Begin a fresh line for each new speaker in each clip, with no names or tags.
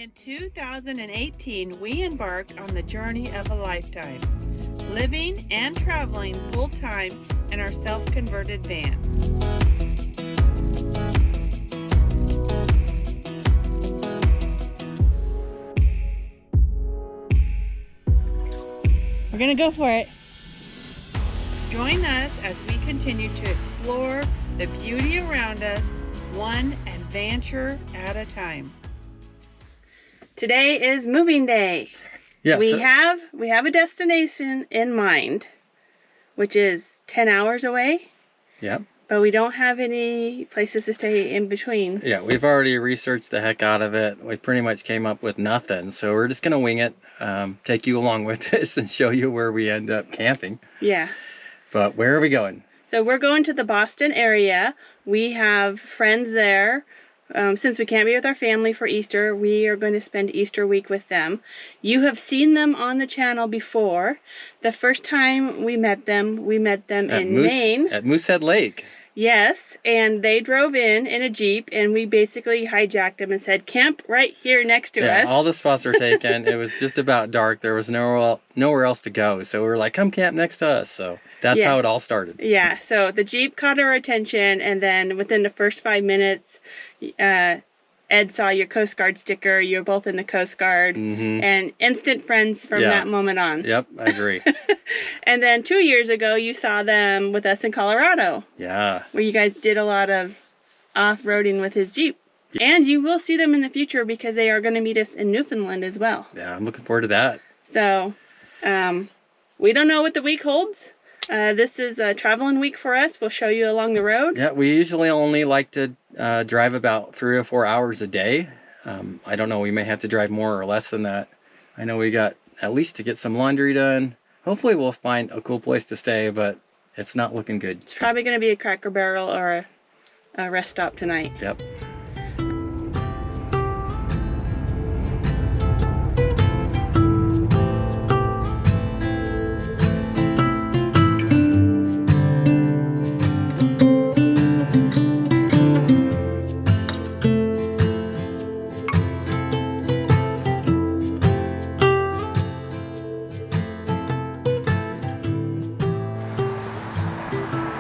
In 2018, we embarked on the journey of a lifetime, living and traveling full-time in our self-converted van.
We're gonna go for it.
Join us as we continue to explore the beauty around us, one adventure at a time. Today is moving day.
Yes.
We have a destination in mind, which is 10 hours away.
Yep.
But we don't have any places to stay in between.
Yeah, we've already researched the heck out of it. We pretty much came up with nothing. So we're just going to wing it, take you along with us and show you where we end up camping.
Yeah.
But where are we going?
So we're going to the Boston area. We have friends there. Since we can't be with our family for Easter, we are going to spend Easter week with them. You have seen them on the channel before. The first time we met them in Maine.
At Moosehead Lake.
Yes, and they drove in a Jeep, and we basically hijacked them and said, camp right here next to us.
All the spots were taken. It was just about dark. There was nowhere else to go. So we were like, come camp next to us. So that's how it all started.
Yeah, so the Jeep caught our attention, and then within the first 5 minutes, Ed saw your Coast Guard sticker. You're both in the Coast Guard, and instant friends from that moment on.
Yep, I agree.
And then 2 years ago, you saw them with us in Colorado.
Yeah.
Where you guys did a lot of off-roading with his Jeep. Yeah. And you will see them in the future because they are going to meet us in Newfoundland as well.
Yeah, I'm looking forward to that.
So, we don't know what the week holds. This is a traveling week for us. We'll show you along the road.
Yeah, we usually only like to drive about 3 or 4 hours a day. I don't know, we may have to drive more or less than that. I know we got at least to get some laundry done. Hopefully we'll find a cool place to stay, but it's not looking good.
It's probably going to be a Cracker Barrel or a rest stop tonight.
Yep.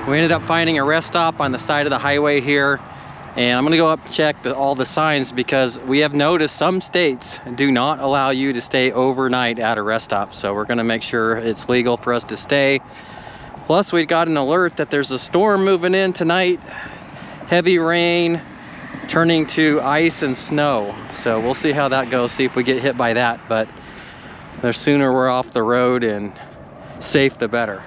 We ended up finding a rest stop on the side of the highway here, and I'm gonna go up and check all the signs because we have noticed some states do not allow you to stay overnight at a rest stop. So we're gonna make sure it's legal for us to stay. Plus we got an alert that there's a storm moving in tonight. Heavy rain turning to ice and snow. So we'll see how that goes, see if we get hit by that. But the sooner we're off the road and safe, the better.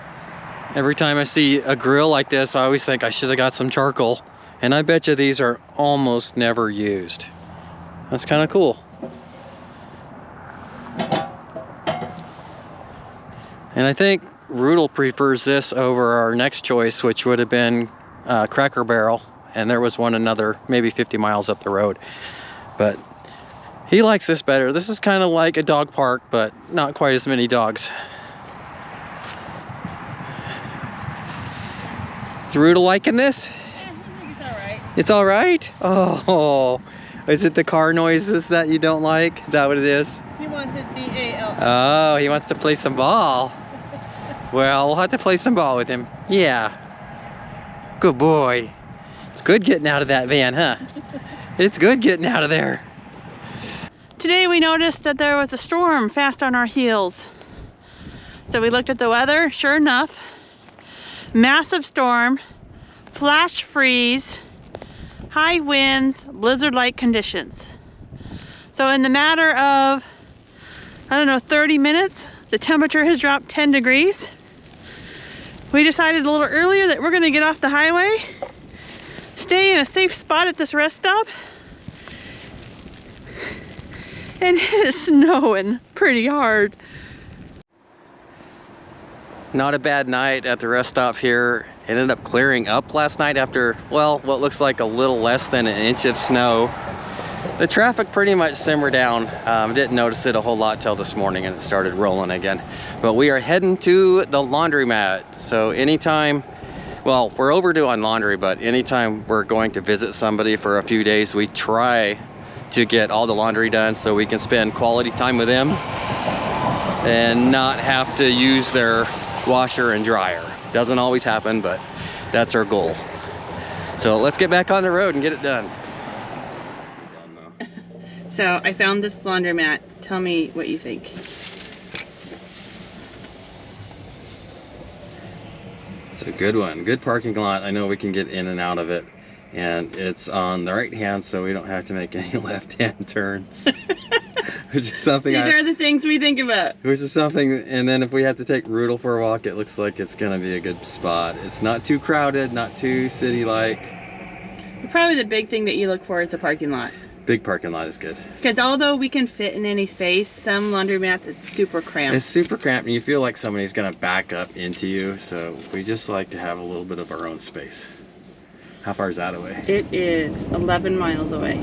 Every time I see a grill like this, I always think I should have got some charcoal. And I bet you these are almost never used. That's kind of cool. And I think Rudel prefers this over our next choice, which would have been Cracker Barrel. And there was one another, maybe 50 miles up the road. But he likes this better. This is kind of like a dog park, but not quite as many dogs. Is Rudel liking this?
Yeah, I think it's all right.
It's all right? Oh, is it the car noises that you don't like? Is that what it is?
He wants his BAL.
Oh, he wants to play some ball. Well, we'll have to play some ball with him. Yeah. Good boy. It's good getting out of that van, huh? It's good getting out of there.
Today we noticed that there was a storm fast on our heels. So we looked at the weather, sure enough. Massive storm, flash freeze, high winds, blizzard-like conditions. So in the matter of, I don't know, 30 minutes, the temperature has dropped 10 degrees. We decided a little earlier that we're gonna get off the highway, stay in a safe spot at this rest stop, and it is snowing pretty hard.
Not a bad night at the rest stop here. It ended up clearing up last night after, well, what looks like a little less than an inch of snow. The traffic pretty much simmered down. Didn't notice it a whole lot till this morning and it started rolling again. But we are heading to the laundromat. So anytime, well, we're overdue on laundry, but anytime we're going to visit somebody for a few days, we try to get all the laundry done so we can spend quality time with them and not have to use their washer and dryer. Doesn't always happen, but that's our goal. So let's get back on the road and get it done.
So I found this laundromat. Tell me what you think.
It's a good one. Good parking lot. I know we can get in and out of it. And it's on the right hand, so we don't have to make any left-hand turns. Which is something
These are the things we think about.
Which is something, and then if we have to take Rudel for a walk, it looks like it's gonna be a good spot. It's not too crowded, not too city-like.
Probably the big thing that you look for is a parking lot.
Big parking lot is good.
Because although we can fit in any space, some laundromats, it's super cramped.
It's super cramped, and you feel like somebody's gonna back up into you, so we just like to have a little bit of our own space. How far is that away?
It is 11 miles away.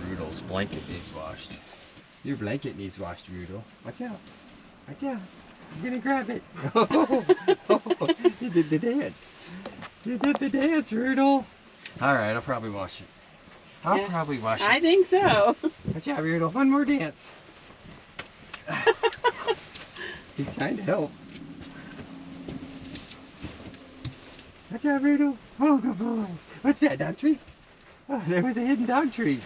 Rudel's blanket needs washed. Your blanket needs washed, Rudel. Watch out. Watch out. I'm gonna grab it. Oh, you did the dance. You did the dance, Rudel. Alright, I'll probably wash it. I'll probably wash it.
I think so.
Watch out, Rudel. One more dance. He's trying to help. Watch out, Rudel. Oh, good boy. What's that, dog tree? Oh, there was a hidden dog tree.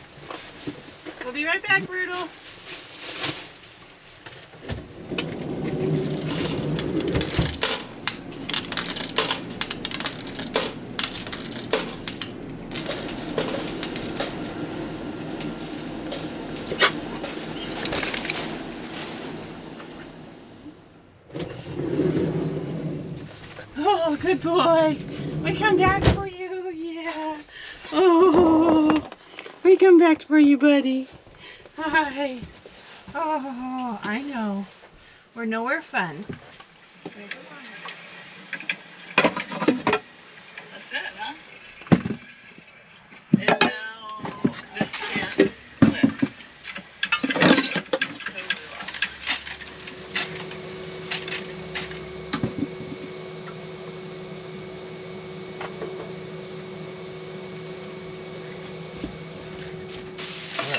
We'll be right back, Rudel. Oh, good boy. We come back for you, yeah. Oh, we come back for you, buddy. Hi. Oh, I know. We're nowhere fun. That's it, huh? And now this can't lift. Totally lost.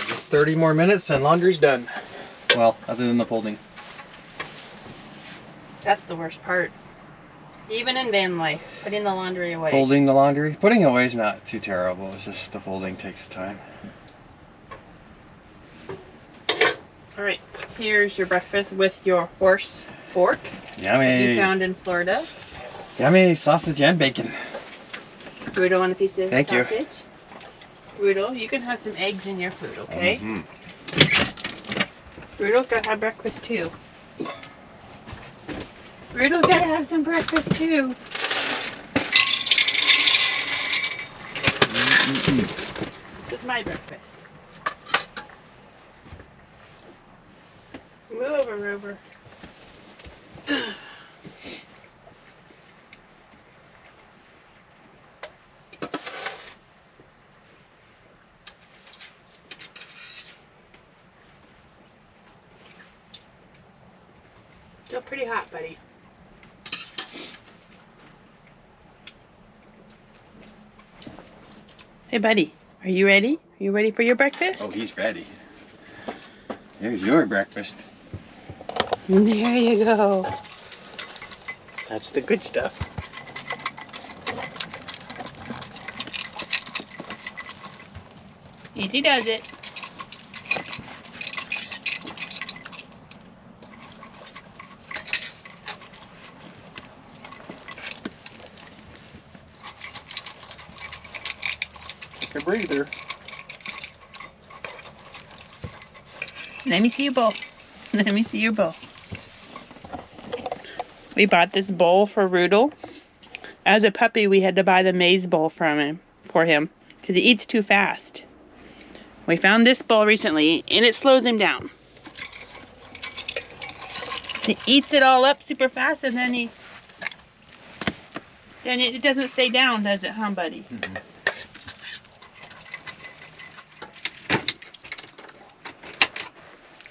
Just 30 more minutes and laundry's done. Well, other than the folding.
That's the worst part. Even in van life, putting the laundry away.
Folding the laundry. Putting away is not too terrible. It's just the folding takes time.
All right, here's your breakfast with your horse fork.
Yummy.
You found in Florida.
Yummy sausage and bacon.
Rudel, want a piece of
Thank you.
sausage? Rudel, you can have some eggs in your food, okay?
Mm-hmm.
Rudel's gotta have breakfast too. Rudel's gotta have some breakfast too. This is my breakfast. Move over, Rover. Still pretty hot, buddy. Hey, buddy. Are you ready? Are you ready for your breakfast?
Oh, he's ready. There's your breakfast.
There you go.
That's the good stuff.
Easy does it.
Take a breather.
Let me see your bowl. Let me see your bowl. We bought this bowl for Rudel. As a puppy, we had to buy the maize bowl for him because he eats too fast. We found this bowl recently, and it slows him down. He eats it all up super fast, and then it doesn't stay down, does it, huh, buddy?
Mm-hmm.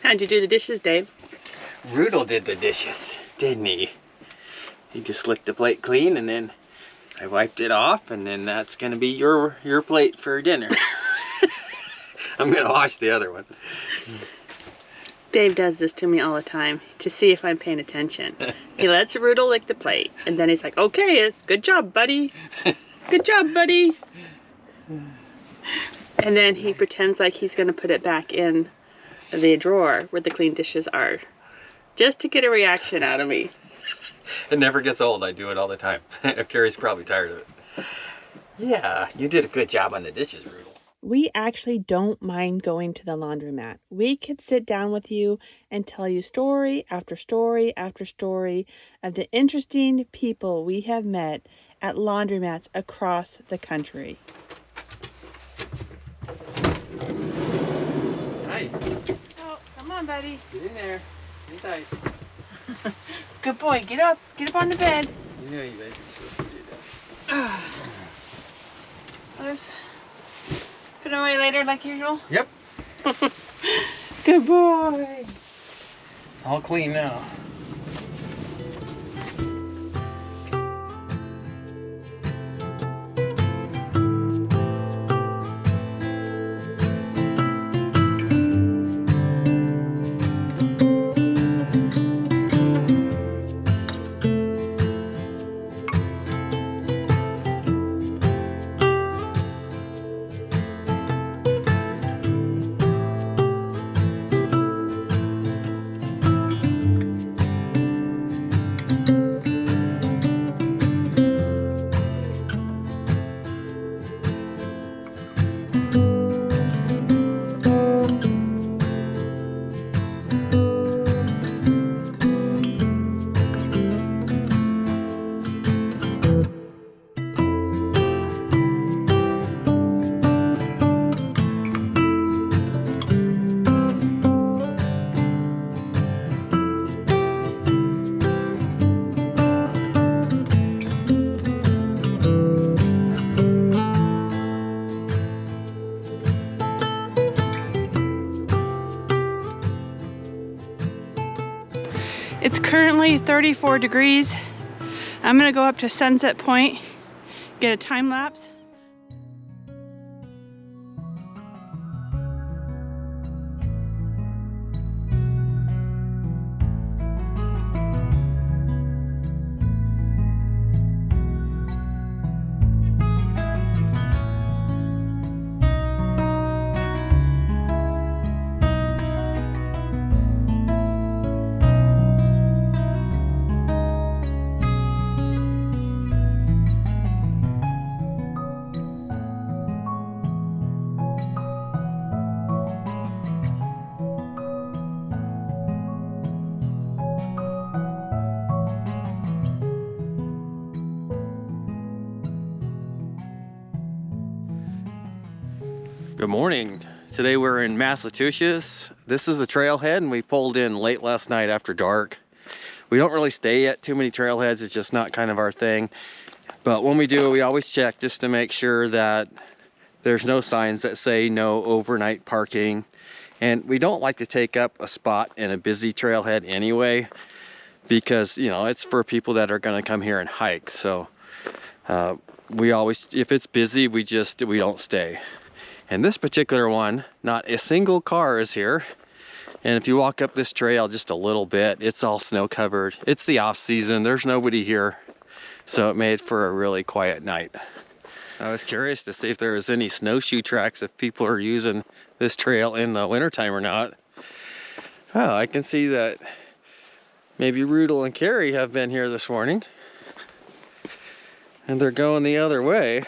How'd you do the dishes, Dave?
Rudel did the dishes, didn't he? You just licked the plate clean, and then I wiped it off, and then that's gonna be your plate for dinner. I'm gonna wash the other one.
Dave does this to me all the time to see if I'm paying attention. He lets Rudel lick the plate, and then he's like, okay, it's good job, buddy. Good job, buddy. And then he pretends like he's gonna put it back in the drawer where the clean dishes are, just to get a reaction out of me.
It never gets old. I do it all the time. Carrie's probably tired of it. Yeah, you did a good job on the dishes, Rudel.
We actually don't mind going to the laundromat. We could sit down with you and tell you story after story after story of the interesting people we have met at laundromats across the country.
Hi.
Oh, come on, buddy.
Get in there. Get tight.
Good boy. Get up. Get up on the bed.
You know you guys are supposed to do that.
Let's put it away later like usual.
Yep.
Good boy.
It's all clean now.
It's currently 34 degrees. I'm gonna go up to Sunset Point, get a time lapse.
Good morning. Today we're in Massachusetts. This is the trailhead, and we pulled in late last night after dark. We don't really stay at too many trailheads. It's just not kind of our thing. But when we do, we always check just to make sure that there's no signs that say no overnight parking. And we don't like to take up a spot in a busy trailhead anyway, because, you know, it's for people that are going to come here and hike. So we always, if it's busy, we don't stay. And this particular one, not a single car is here. And if you walk up this trail just a little bit, it's all snow covered. It's the off season, there's nobody here. So it made for a really quiet night. I was curious to see if there was any snowshoe tracks, if people are using this trail in the wintertime or not. Oh, I can see that maybe Rudel and Carrie have been here this morning. And they're going the other way.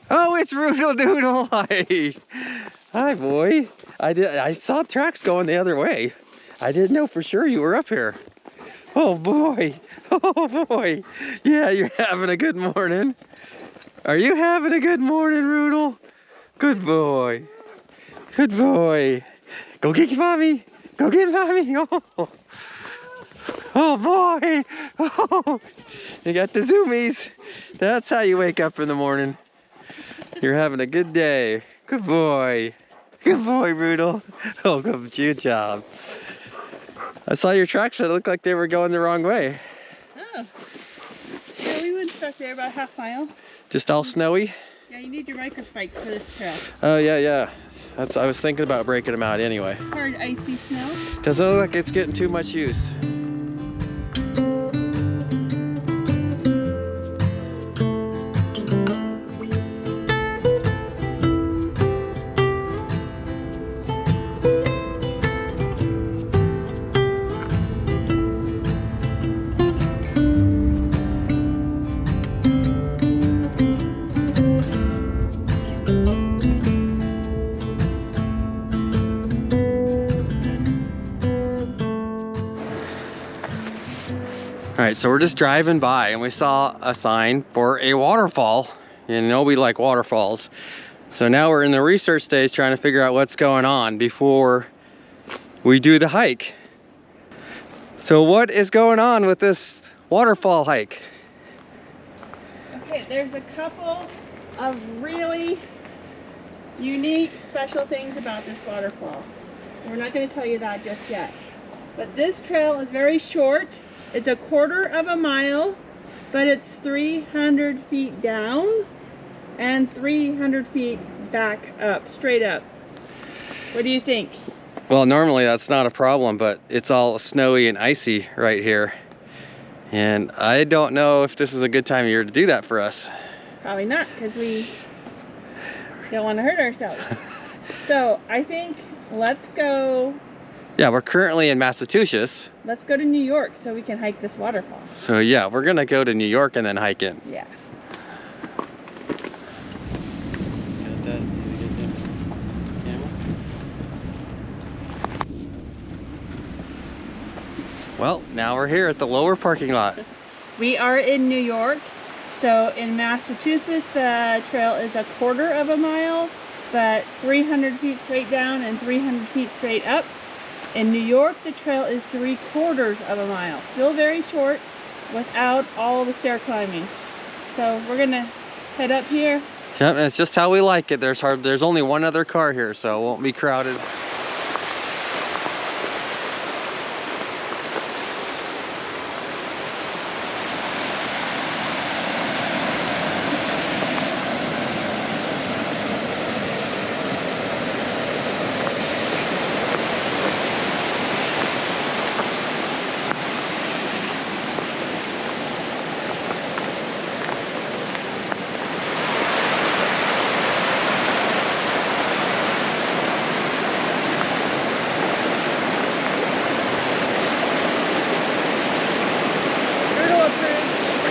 Oh, it's Rudel Doodle. Hi. Hi, boy. I saw tracks going the other way. I didn't know for sure you were up here. Oh, boy. Oh, boy. Yeah, you're having a good morning. Are you having a good morning, Rudel? Good boy. Good boy. Go get your mommy. Go get mommy. Oh, oh boy. Oh, you got the zoomies. That's how you wake up in the morning. You're having a good day. Good boy. Good boy, Rudel. Oh, good job. I saw your tracks, but it looked like they were going the wrong way.
Oh. Yeah, we went stuck there about half mile.
Just all snowy?
Yeah, you need your micro spikes for this trail.
Oh, yeah. I was thinking about breaking them out anyway.
Hard, icy snow.
Doesn't look like it's getting too much use. All right, so we're just driving by and we saw a sign for a waterfall. You know we like waterfalls. So now we're in the research stage trying to figure out what's going on before we do the hike. So what is going on with this waterfall hike?
Okay, there's a couple of really unique, special things about this waterfall. We're not going to tell you that just yet. But this trail is very short. It's 1/4 of a mile, but it's 300 feet down and 300 feet back up, straight up. What do you think?
Well, normally that's not a problem, but it's all snowy and icy right here. And I don't know if this is a good time of year to do that for us.
Probably not, because we don't want to hurt ourselves. So I think let's go.
Yeah, we're currently in Massachusetts.
Let's go to New York so we can hike this waterfall.
So yeah, we're gonna go to New York and then hike in.
Yeah.
Well, now we're here at the lower parking lot.
We are in New York. So in Massachusetts, the trail is 1/4 of a mile, but 300 feet straight down and 300 feet straight up. In New York, the trail is 3/4 of a mile. Still very short without all the stair climbing. So we're gonna head up here.
Yep, and it's just how we like it. There's only one other car here, so it won't be crowded.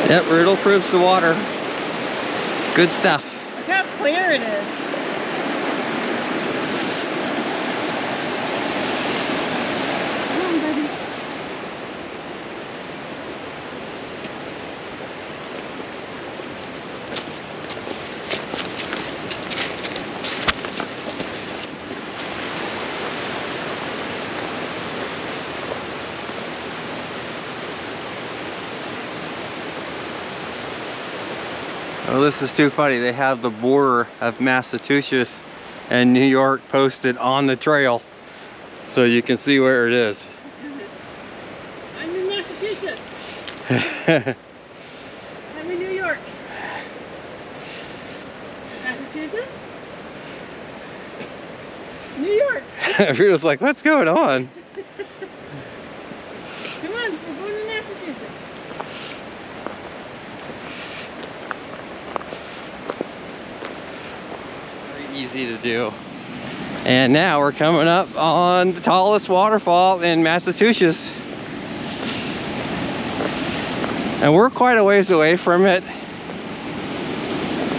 Yep, Rudel proves the water. It's good stuff.
Look how clear it is. Come on, baby.
Oh, this is too funny. They have the border of Massachusetts and New York posted on the trail, so you can see where it is.
I'm in Massachusetts. I'm in New York. Massachusetts? New York.
Rudel's like, what's going on?
Come on, we're going to Massachusetts.
Very easy to do. And now we're coming up on the tallest waterfall in Massachusetts. And we're quite a ways away from it.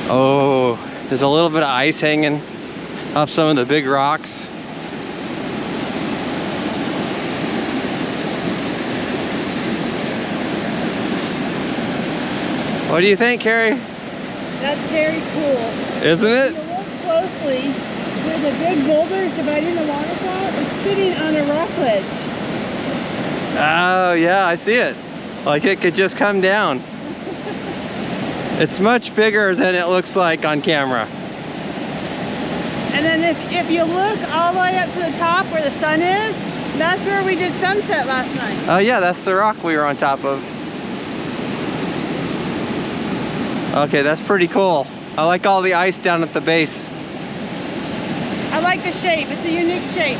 Oh, there's a little bit of ice hanging up some of the big rocks. What do you think, Carrie?
That's very cool.
Isn't
If
it?
you look closely, where the big boulders dividing the waterfall, it's sitting on a rock ledge.
Oh, yeah, I see it. Like it could just come down. It's much bigger than it looks like on camera.
And then if you look all the way up to the top where the sun is, that's where we did sunset last night.
Oh yeah, that's the rock we were on top of. Okay, that's pretty cool. I like all the ice down at the base.
I like the shape, it's a unique shape.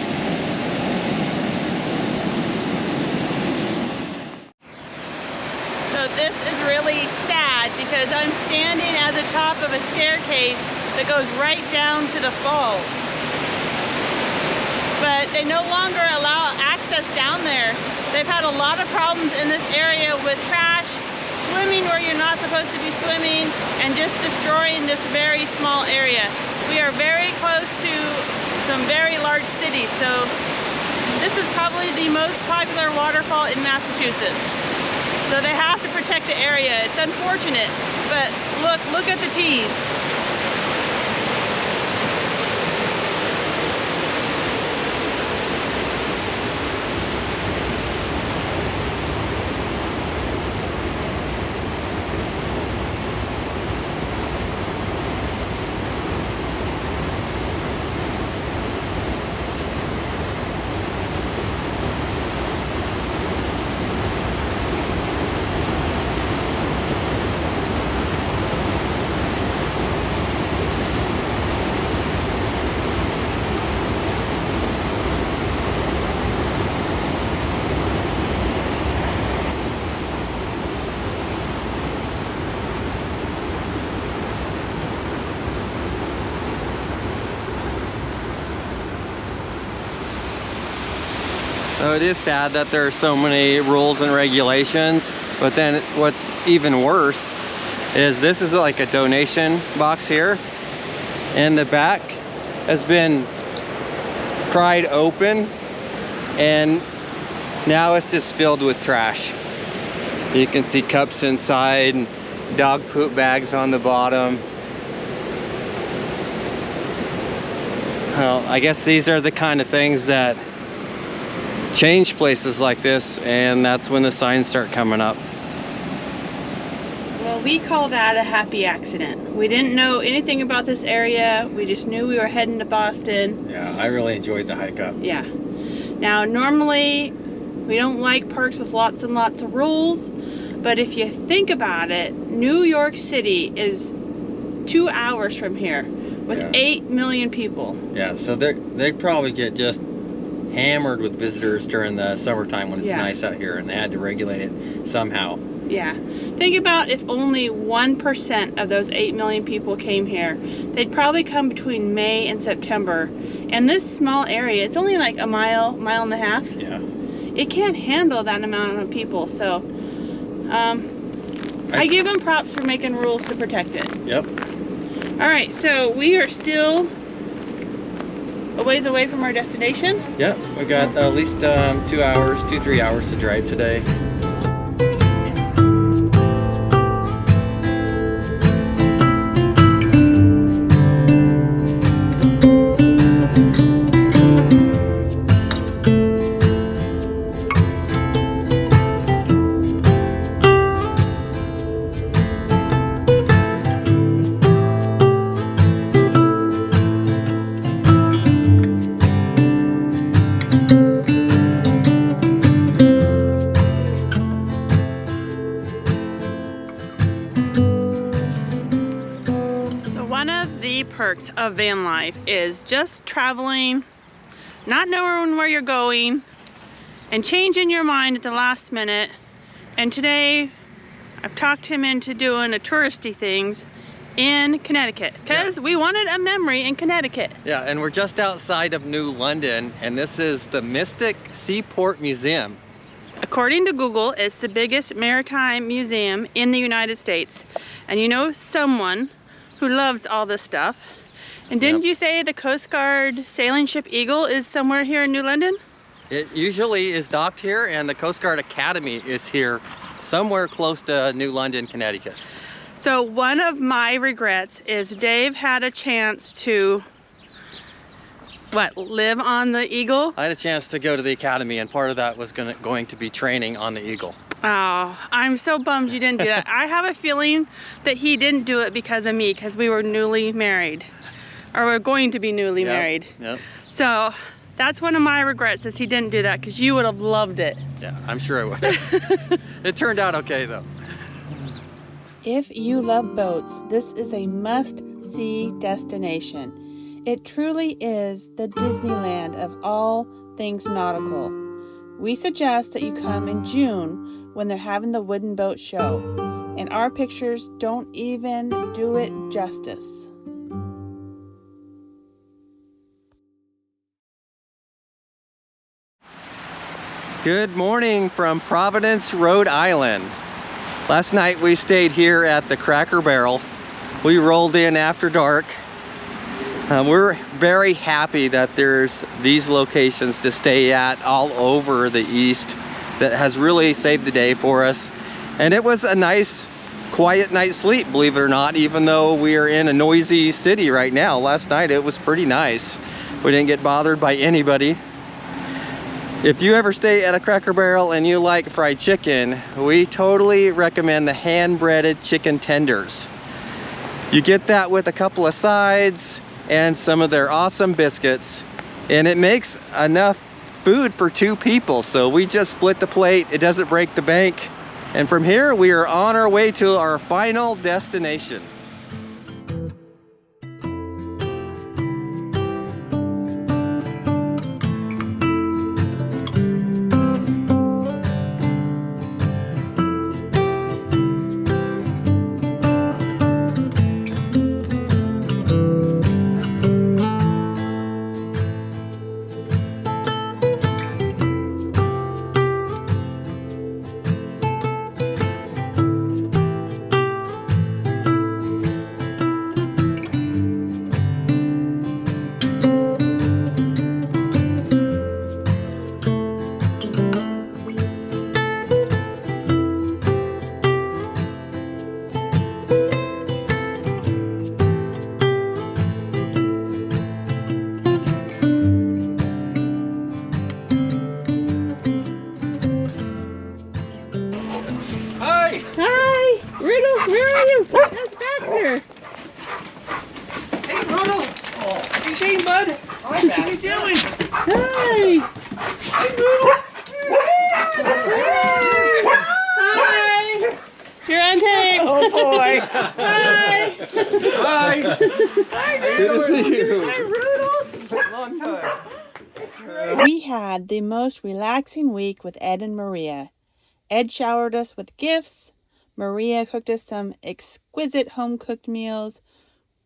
So this is really sad because I'm standing at the top of a staircase that goes right down to the fall. But they no longer allow access down there. They've had a lot of problems in this area with trash, swimming where you're not supposed to be swimming, and just destroying this very small area. We are very close to some very large cities, so this is probably the most popular waterfall in Massachusetts. So they have to protect the area. It's unfortunate, but look at the T's.
So it is sad that there are so many rules and regulations, but then what's even worse is this is like a donation box here, and the back has been pried open and now it's just filled with trash. You can see cups inside and dog poop bags on the bottom. Well, I guess these are the kind of things that change places like this, and that's when the signs start coming up.
Well, we call that a happy accident. We didn't know anything about this area. We just knew we were heading to Boston.
Yeah, I really enjoyed the hike up.
Yeah. Now, normally we don't like parks with lots and lots of rules, but if you think about it, New York City is 2 hours from here with 8 million people.
Yeah, so they probably get just hammered with visitors during the summertime when it's nice out here, and they had to regulate it somehow.
Yeah. Think about if only 1% of those 8 million people came here. They'd probably come between May and September. And this small area, it's only like a mile and a half.
Yeah.
It can't handle that amount of people, so I give them props for making rules to protect it.
Yep.
All right, so we are still a ways away from our destination.
Yep, we got at least 2 hours, 2-3 hours to drive today.
Perks of van life is just traveling, not knowing where you're going, and changing your mind at the last minute. And today I've talked him into doing a touristy things in Connecticut because we wanted a memory in Connecticut.
Yeah, and we're just outside of New London, and this is the Mystic Seaport Museum.
According to Google, it's the biggest maritime museum in the United States. And you know someone who loves all this stuff. And didn't you say the Coast Guard sailing ship Eagle is somewhere here in New London?
It usually is docked here, and the Coast Guard Academy is here somewhere close to New London, Connecticut.
So one of my regrets is Dave had a chance to live on the Eagle?
I had a chance to go to the Academy, and part of that was going to be training on the Eagle.
Oh, I'm so bummed you didn't do that. I have a feeling that he didn't do it because of me, because we were newly married. or we're going to be newly
Yep,
married.
Yep.
So that's one of my regrets, is he didn't do that, because you would have loved it.
Yeah, I'm sure it would. It turned out okay though.
If you love boats, this is a must-see destination. It truly is the Disneyland of all things nautical. We suggest that you come in June when they're having the wooden boat show, and our pictures don't even do it justice.
Good morning from Providence, Rhode Island. Last night we stayed here at the Cracker Barrel. We rolled in after dark. We're very happy that there's these locations to stay at all over the East that has really saved the day for us. And it was a nice, quiet night's sleep, believe it or not, even though we are in a noisy city right now. Last night it was pretty nice. We didn't get bothered by anybody. If you ever stay at a Cracker Barrel and you like fried chicken, we totally recommend the hand-breaded chicken tenders. You get that with a couple of sides and some of their awesome biscuits, and it makes enough food for 2 people. So we just split the plate, it doesn't break the bank. And from here, we are on our way to our final destination.
Hi! Rudolph, where are you? That's Baxter.
Hey, Rudolph! Oh, what you saying, bud? Hi, Baxter. What are you doing?
Hi!
Hey, Rudolph!
Hi! You're on tape!
Oh, boy!
Hi!
Hi!
Hi,
Good to see you.
Hi, Rudolph!
Long time.
We had the most relaxing week with Ed and Maria. Ed showered us with gifts. Maria cooked us some exquisite home-cooked meals.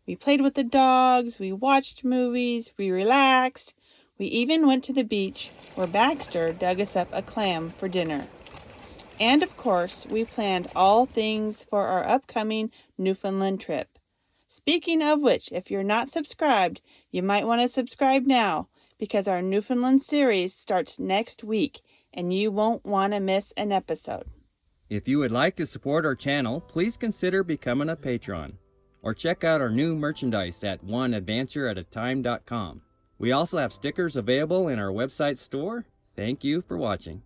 We played with the dogs. We watched movies. We relaxed. We even went to the beach where Baxter dug us up a clam for dinner. And of course, we planned all things for our upcoming Newfoundland trip. Speaking of which, if you're not subscribed, you might want to subscribe now, because our Newfoundland series starts next week and you won't want to miss an episode.
If you would like to support our channel, please consider becoming a patron, or check out our new merchandise at oneadvantureatatime.com. We also have stickers available in our website store. Thank you for watching.